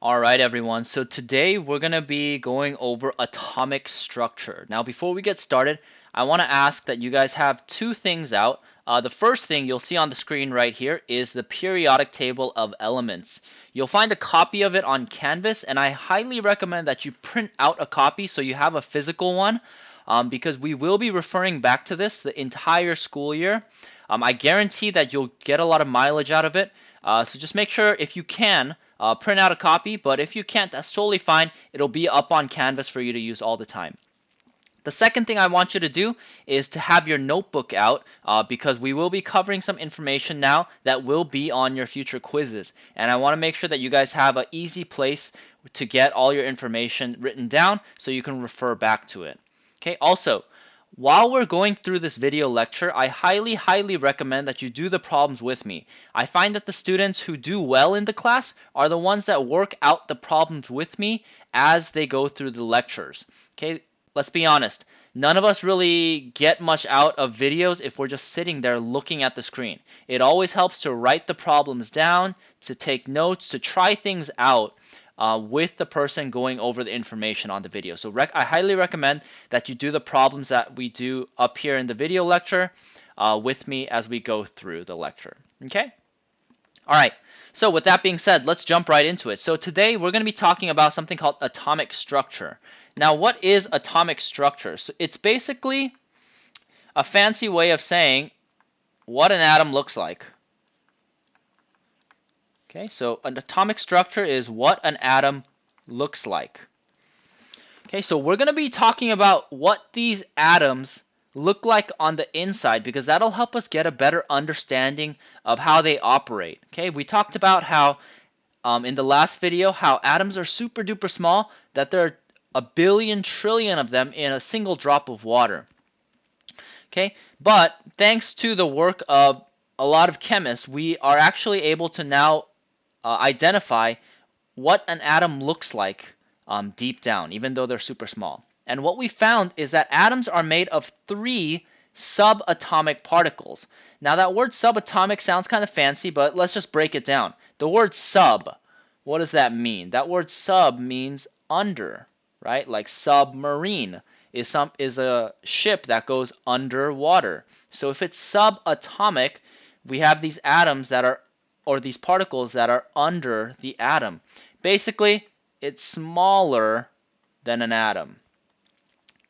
All right, everyone. So today we're going to be going over atomic structure. Now, before we get started, I want to ask that you guys have two things out. The first thing you'll see on the screen right here is the periodic table of elements. You'll find a copy of it on Canvas, and I highly recommend that you print out a copy so you have a physical one, because we will be referring back to this the entire school year. I guarantee that you'll get a lot of mileage out of it. So just make sure if you can, print out a copy, but if you can't, that's totally fine. It'll be up on Canvas for you to use all the time. The second thing I want you to do is to have your notebook out because we will be covering some information now that will be on your future quizzes. And I want to make sure that you guys have an easy place to get all your information written down so you can refer back to it. Okay, also, while we're going through this video lecture, I highly recommend that you do the problems with me. I find that the students who do well in the class are the ones that work out the problems with me as they go through the lectures. Okay, let's be honest. None of us really get much out of videos if we're just sitting there looking at the screen. It always helps to write the problems down, to take notes, to try things out with the person going over the information on the video. So I highly recommend that you do the problems that we do up here in the video lecture with me as we go through the lecture. Okay? All right. So with that being said, let's jump right into it. So today we're going to be talking about something called atomic structure. Now, what is atomic structure? So it's basically a fancy way of saying what an atom looks like. Okay, so an atomic structure is what an atom looks like. Okay, so we're going to be talking about what these atoms look like on the inside because that'll help us get a better understanding of how they operate. Okay, we talked about how in the last video how atoms are super duper small, that there are a billion trillion of them in a single drop of water. Okay, but thanks to the work of a lot of chemists, we are actually able to now identify what an atom looks like deep down, even though they're super small. And what we found is that atoms are made of 3 subatomic particles. Now that word subatomic sounds kind of fancy, but let's just break it down. The word sub, what does that mean? That word sub means under, right? Like submarine is a ship that goes underwater. So if it's subatomic, we have these atoms that are, or these particles that are under the atom. Basically, it's smaller than an atom.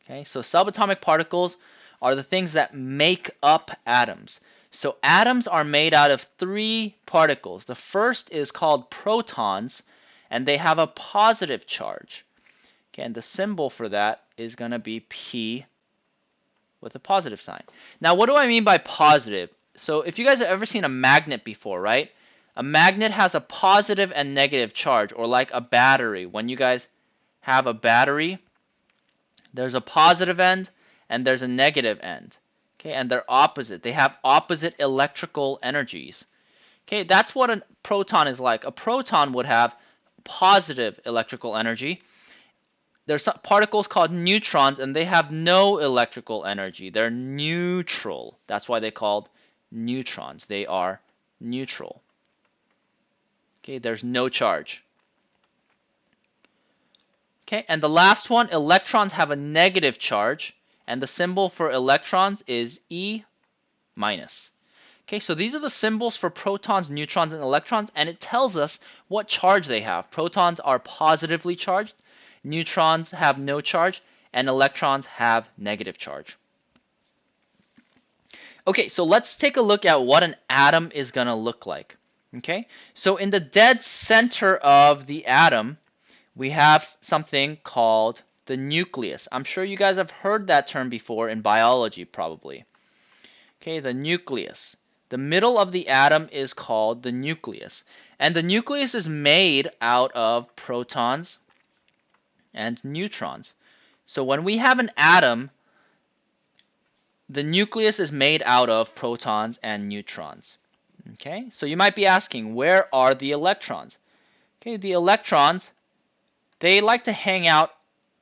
Okay, so subatomic particles are the things that make up atoms. So atoms are made out of 3 particles. The first is called protons, and they have a positive charge. Okay, and the symbol for that is going to be P with a positive sign. Now, what do I mean by positive? So if you guys have ever seen a magnet before, right? A magnet has a positive and negative charge, or like a battery. When you guys have a battery, there's a positive end and there's a negative end. Okay, and they're opposite. They have opposite electrical energies. Okay, that's what a proton is like. A proton would have positive electrical energy. There's some particles called neutrons, and they have no electrical energy. They're neutral. That's why they're called neutrons. They are neutral. Okay, there's no charge. Okay, and the last one, electrons have a negative charge, and the symbol for electrons is E minus. Okay, so these are the symbols for protons, neutrons, and electrons, and it tells us what charge they have. Protons are positively charged, neutrons have no charge, and electrons have negative charge. Okay, so let's take a look at what an atom is going to look like. Okay, so in the dead center of the atom, we have something called the nucleus. I'm sure you guys have heard that term before in biology, probably. Okay, the nucleus. The middle of the atom is called the nucleus. And the nucleus is made out of protons and neutrons. So when we have an atom, the nucleus is made out of protons and neutrons. Okay, so you might be asking, where are the electrons? Okay, the electrons, they like to hang out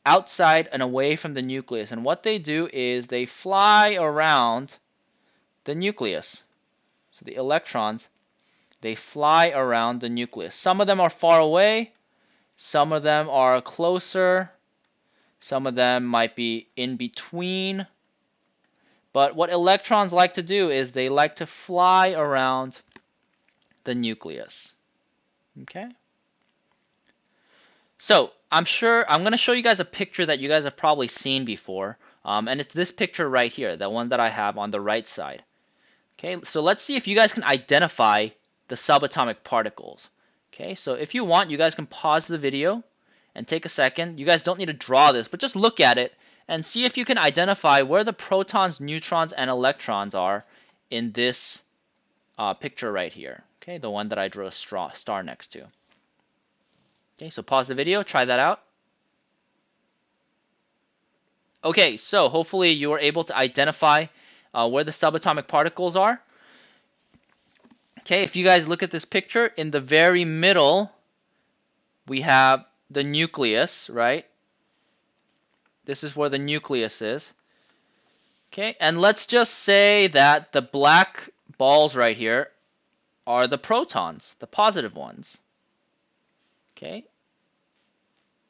outside and away from the nucleus. And what they do is they fly around the nucleus. So the electrons, they fly around the nucleus. Some of them are far away, Some of them are closer. Some of them might be in between. But what electrons like to do is they like to fly around the nucleus. Okay? So I'm going to show you guys a picture that you guys have probably seen before. And it's this picture right here, the one that I have on the right side. Okay, so let's see if you guys can identify the subatomic particles. Okay, so if you want, you guys can pause the video and take a second. You guys don't need to draw this, but just look at it and see if you can identify where the protons, neutrons, and electrons are in this picture right here. Okay, the one that I drew a star next to. Okay, so pause the video, try that out. Okay, so hopefully you were able to identify where the subatomic particles are. Okay, if you guys look at this picture, in the very middle, we have the nucleus, right? This is where the nucleus is. Okay, and let's just say that the black balls right here are the protons, the positive ones. Okay,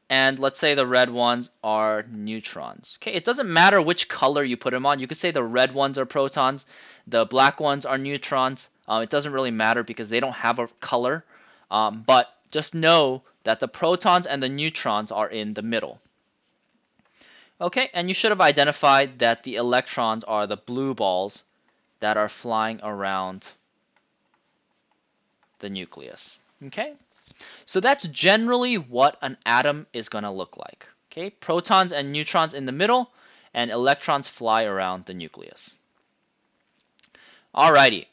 and let's say the red ones are neutrons. Okay, it doesn't matter which color you put them on. You could say the red ones are protons, the black ones are neutrons. It doesn't really matter because they don't have a color. But just know that the protons and the neutrons are in the middle. Okay, and you should have identified that the electrons are the blue balls that are flying around the nucleus. Okay, so that's generally what an atom is going to look like. Okay, protons and neutrons in the middle, and electrons fly around the nucleus. Alrighty,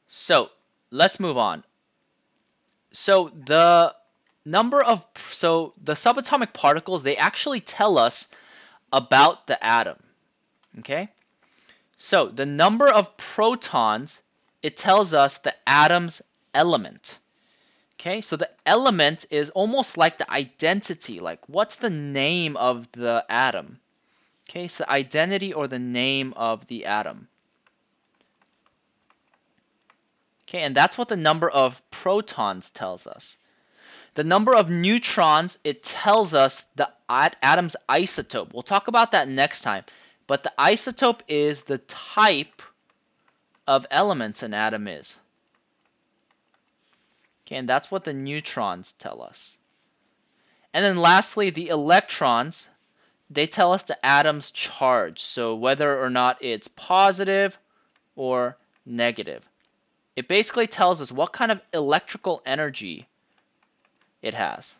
so let's move on. So the subatomic particles, they actually tell us about the atom. Okay, so the number of protons, it tells us the atom's element. Okay, so the element is almost like the identity, like what's the name of the atom? Okay, so identity or the name of the atom. Okay, and that's what the number of protons tells us. The number of neutrons, it tells us the atom's isotope. We'll talk about that next time. But the isotope is the type of elements an atom is. Okay, and that's what the neutrons tell us. And then lastly, the electrons, they tell us the atom's charge. So whether or not it's positive or negative. It basically tells us what kind of electrical energy it has.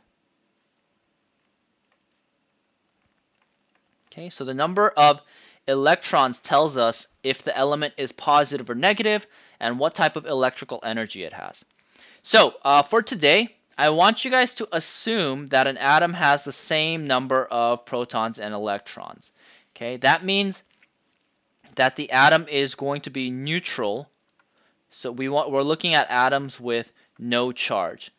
Okay, so the number of electrons tells us if the element is positive or negative and what type of electrical energy it has. So for today, I want you guys to assume that an atom has the same number of protons and electrons. Okay, that means that the atom is going to be neutral. So we're looking at atoms with no charge.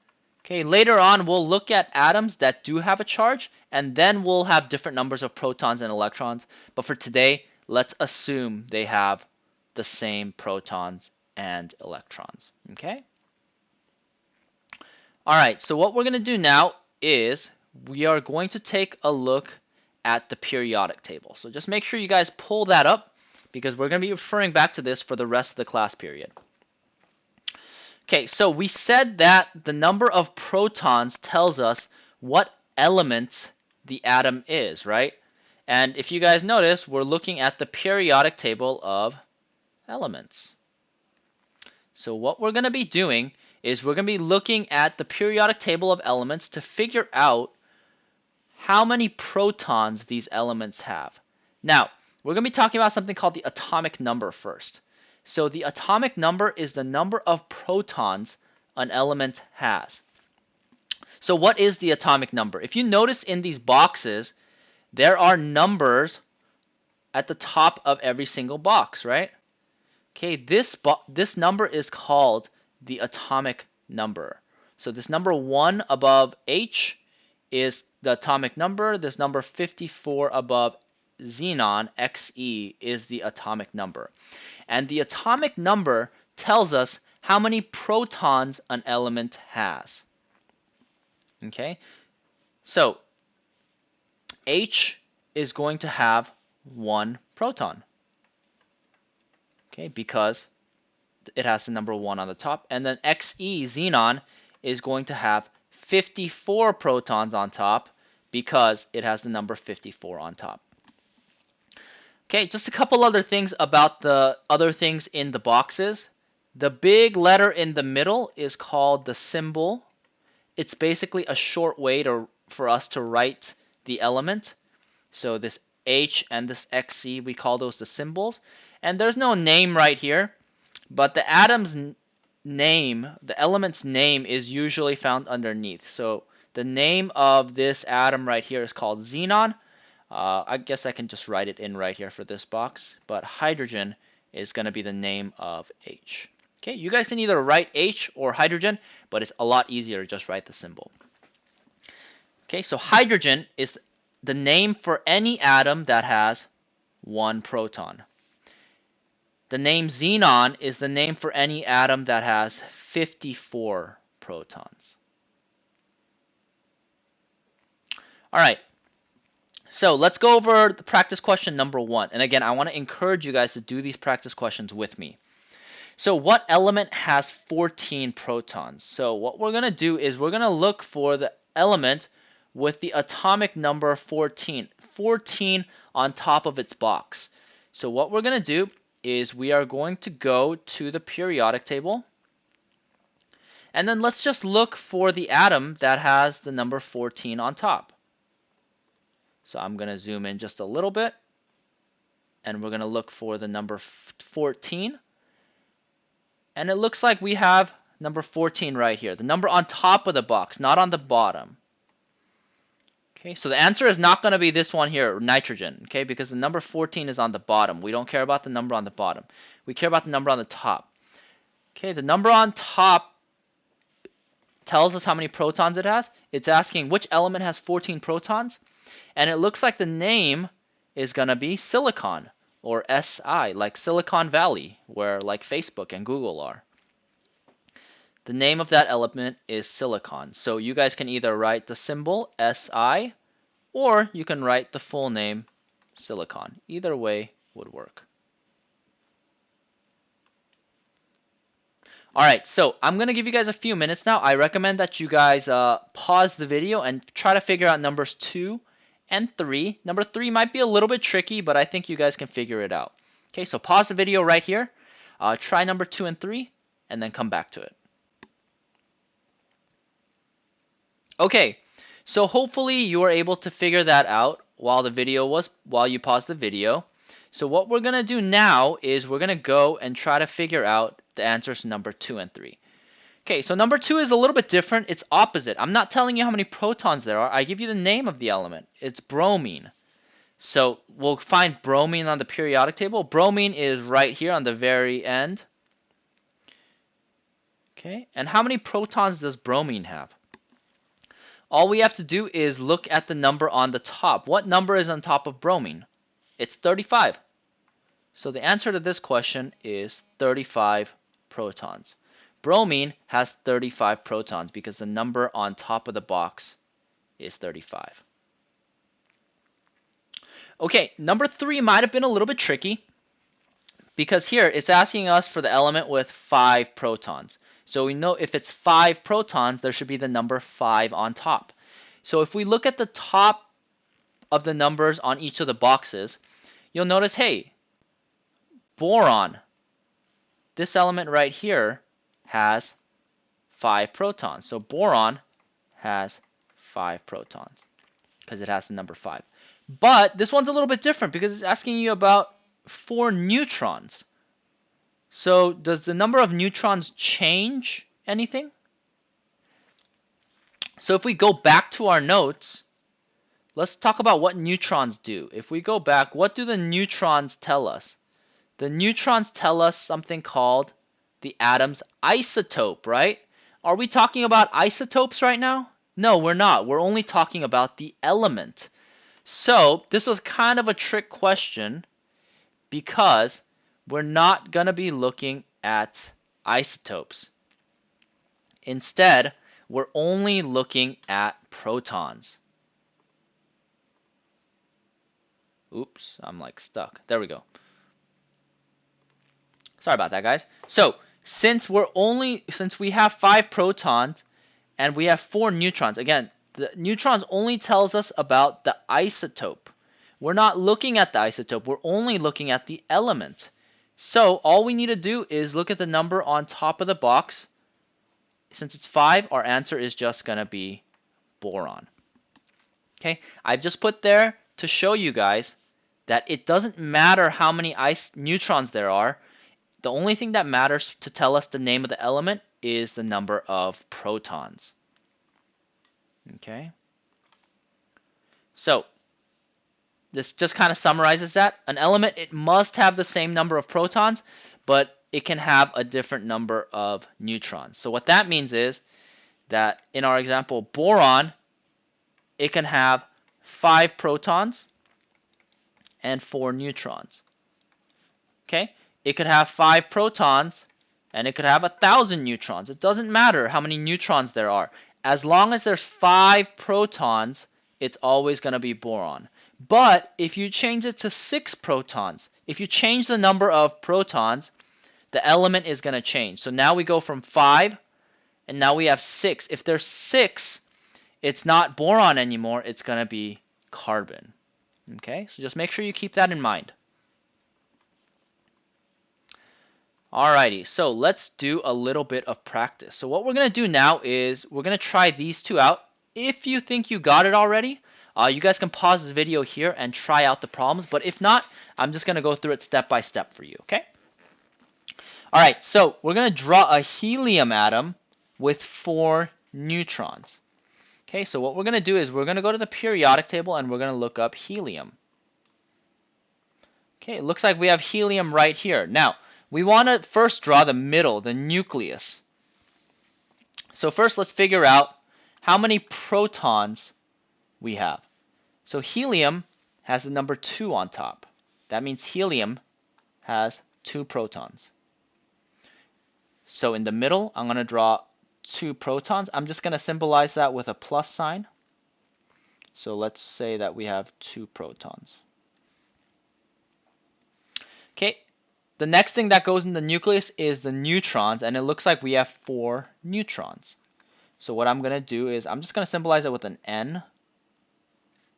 Okay, later on we'll look at atoms that do have a charge, and then we'll have different numbers of protons and electrons. But for today, let's assume they have the same protons and electrons. Okay? Alright, so what we're going to do now is we are going to take a look at the periodic table. So just make sure you guys pull that up because we're going to be referring back to this for the rest of the class period. Okay, so we said that the number of protons tells us what element the atom is, right? And if you guys notice, we're looking at the periodic table of elements. So what we're going to be doing is we're going to be looking at the periodic table of elements to figure out how many protons these elements have. Now, we're going to be talking about something called the atomic number first. So the atomic number is the number of protons an element has. So what is the atomic number? If you notice in these boxes, there are numbers at the top of every single box, right? Okay, this number is called the atomic number. So this number 1 above H is the atomic number. This number 54 above xenon, Xe, is the atomic number. And the atomic number tells us how many protons an element has. Okay? So H is going to have 1 proton, okay, because it has the number 1 on the top. And then Xe, xenon, is going to have 54 protons on top because it has the number 54 on top. Okay, just a couple other things about the other things in the boxes. The big letter in the middle is called the symbol. It's basically a short way for us to write the element. So this H and this Xe, we call those the symbols. And there's no name right here, but the atom's name, the element's name, is usually found underneath. So the name of this atom right here is called xenon. I guess I can just write it in right here for this box, but hydrogen is going to be the name of H. Okay, you guys can either write H or hydrogen, but it's a lot easier to just write the symbol. Okay, so hydrogen is the name for any atom that has 1 proton. The name xenon is the name for any atom that has 54 protons. All right. So let's go over the practice question number 1. And again, I want to encourage you guys to do these practice questions with me. So what element has 14 protons? So what we're going to do is we're going to look for the element with the atomic number 14. 14 on top of its box. So what we're going to do is we are going to go to the periodic table. And then let's just look for the atom that has the number 14 on top. So I'm going to zoom in just a little bit, and we're going to look for the number 14. And it looks like we have number 14 right here, the number on top of the box, not on the bottom. Okay, so the answer is not going to be this one here, nitrogen, okay, because the number 14 is on the bottom. We don't care about the number on the bottom. We care about the number on the top. Okay, the number on top tells us how many protons it has. It's asking which element has 14 protons. And it looks like the name is going to be silicon, or SI, like Silicon Valley, where like Facebook and Google are. The name of that element is silicon. So you guys can either write the symbol Si, or you can write the full name silicon. Either way would work. Alright, so I'm going to give you guys a few minutes now. I recommend that you guys pause the video and try to figure out numbers 2 and 3. Number 3 might be a little bit tricky, but I think you guys can figure it out. Okay, so pause the video right here. Try number 2 and 3, and then come back to it. Okay, so hopefully you were able to figure that out while you paused the video. So what we're going to do now is we're going to go and try to figure out the answers to number 2 and 3. Okay, so number 2 is a little bit different. It's opposite. I'm not telling you how many protons there are. I give you the name of the element. It's bromine. So we'll find bromine on the periodic table. Bromine is right here on the very end. Okay, and how many protons does bromine have? All we have to do is look at the number on the top. What number is on top of bromine? It's 35. So the answer to this question is 35 protons. Bromine has 35 protons because the number on top of the box is 35. Okay, number 3 might have been a little bit tricky because here it's asking us for the element with 5 protons. So we know if it's 5 protons, there should be the number 5 on top. So if we look at the top of the numbers on each of the boxes, you'll notice, hey, boron, this element right here, has 5 protons. So boron has 5 protons because it has the number 5. But this one's a little bit different because it's asking you about 4 neutrons. So does the number of neutrons change anything? So if we go back to our notes, let's talk about what neutrons do. If we go back, what do the neutrons tell us? The neutrons tell us something called the atom's isotope, right? Are we talking about isotopes right now? No, we're not. We're only talking about the element. So this was kind of a trick question because we're not going to be looking at isotopes. Instead, we're only looking at protons. Oops, I'm like stuck. There we go. Sorry about that, guys. So since we have 5 protons and we have 4 neutrons, again, the neutrons only tells us about the isotope. We're not looking at the isotope, we're only looking at the element. So all we need to do is look at the number on top of the box. Since it's 5, our answer is just going to be boron. Okay, I've just put there to show you guys that it doesn't matter how many neutrons there are. The only thing that matters to tell us the name of the element is the number of protons. Okay. So this just kind of summarizes that. An element, it must have the same number of protons, but it can have a different number of neutrons. So what that means is that in our example, boron, it can have 5 protons and 4 neutrons. Okay? It could have 5 protons and it could have 1,000 neutrons. It doesn't matter how many neutrons there are. As long as there's 5 protons, it's always going to be boron. But if you change it to 6 protons, if you change the number of protons, the element is going to change. So now we go from 5 and now we have 6. If there's 6, it's not boron anymore, it's going to be carbon. Okay, so just make sure you keep that in mind. Alrighty, so let's do a little bit of practice. So what we're going to do now is we're going to try these two out. If you think you got it already, you guys can pause this video here and try out the problems. But if not, I'm just going to go through it step by step for you, okay? Alright, so we're going to draw a helium atom with 4 neutrons. Okay, so what we're going to do is we're going to go to the periodic table and we're going to look up helium. Okay, it looks like we have helium right here. Now, we want to first draw the middle, the nucleus. So first let's figure out how many protons we have. So helium has the number 2 on top. That means helium has 2 protons. So in the middle, I'm going to draw 2 protons. I'm just going to symbolize that with a plus sign. So let's say that we have 2 protons. Okay, the next thing that goes in the nucleus is the neutrons, and it looks like we have 4 neutrons. So what I'm going to do is I'm just going to symbolize it with an N,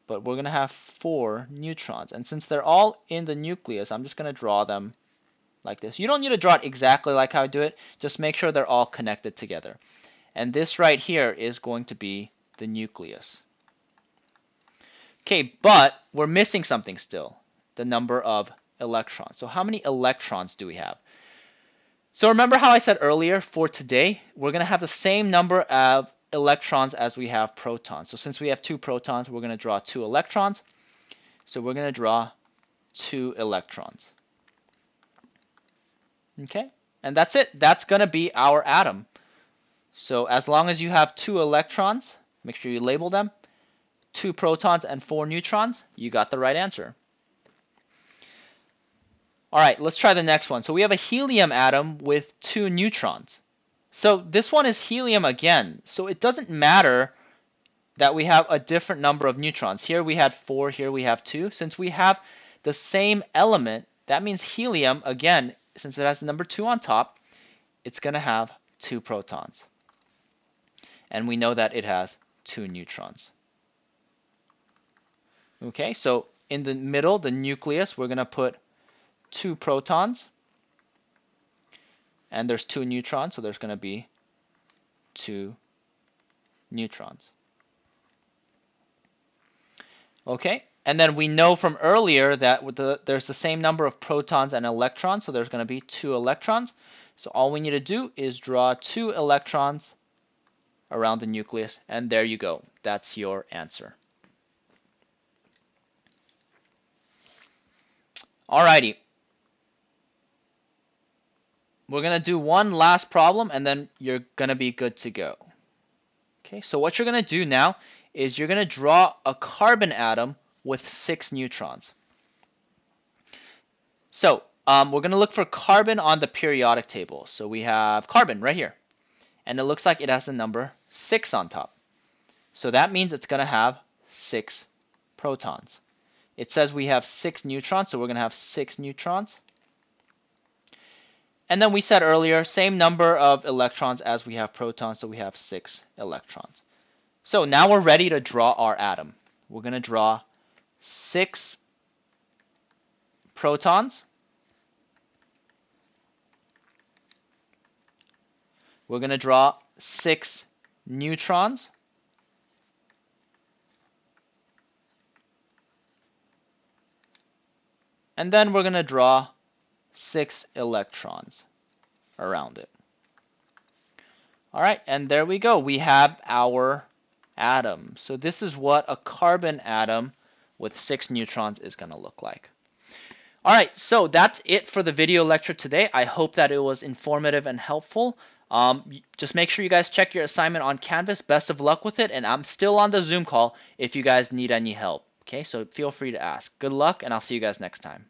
but we're going to have 4 neutrons. And since they're all in the nucleus, I'm just going to draw them like this. You don't need to draw it exactly like how I do it. Just make sure they're all connected together. And this right here is going to be the nucleus. Okay, but we're missing something still. The number of electrons. So how many electrons do we have? So remember how I said earlier, for today, we're going to have the same number of electrons as we have protons. So since we have 2 protons, we're going to draw 2 electrons. So we're going to draw 2 electrons. Okay, and that's it. That's going to be our atom. So as long as you have 2 electrons, make sure you label them, 2 protons and 4 neutrons, you got the right answer. Alright, let's try the next one. So we have a helium atom with 2 neutrons. So this one is helium again. So it doesn't matter that we have a different number of neutrons. Here we had 4, here we have 2. Since we have the same element, that means helium, again, since it has the number 2 on top, it's going to have 2 protons. And we know that it has 2 neutrons. Okay, so in the middle, the nucleus, we're going to put 2 protons. And there's 2 neutrons, so there's going to be 2 neutrons. Okay, and then we know from earlier that with there's the same number of protons and electrons, so there's going to be 2 electrons. So all we need to do is draw 2 electrons around the nucleus, and there you go. That's your answer. Alrighty. We're going to do one last problem, and then you're going to be good to go. Okay, so what you're going to do now is you're going to draw a carbon atom with 6 neutrons. So we're going to look for carbon on the periodic table. So we have carbon right here. And it looks like it has the number 6 on top. So that means it's going to have 6 protons. It says we have 6 neutrons, so we're going to have 6 neutrons. And then we said earlier, same number of electrons as we have protons, so we have 6 electrons. So now we're ready to draw our atom. We're going to draw 6 protons. We're going to draw 6 neutrons. And then we're going to draw 6 electrons around it. All right, and there we go. We have our atom. So this is what a carbon atom with 6 neutrons is going to look like. All right, so that's it for the video lecture today. I hope that it was informative and helpful. Just make sure you guys check your assignment on Canvas. Best of luck with it, and I'm still on the Zoom call if you guys need any help. Okay, so feel free to ask. Good luck, and I'll see you guys next time.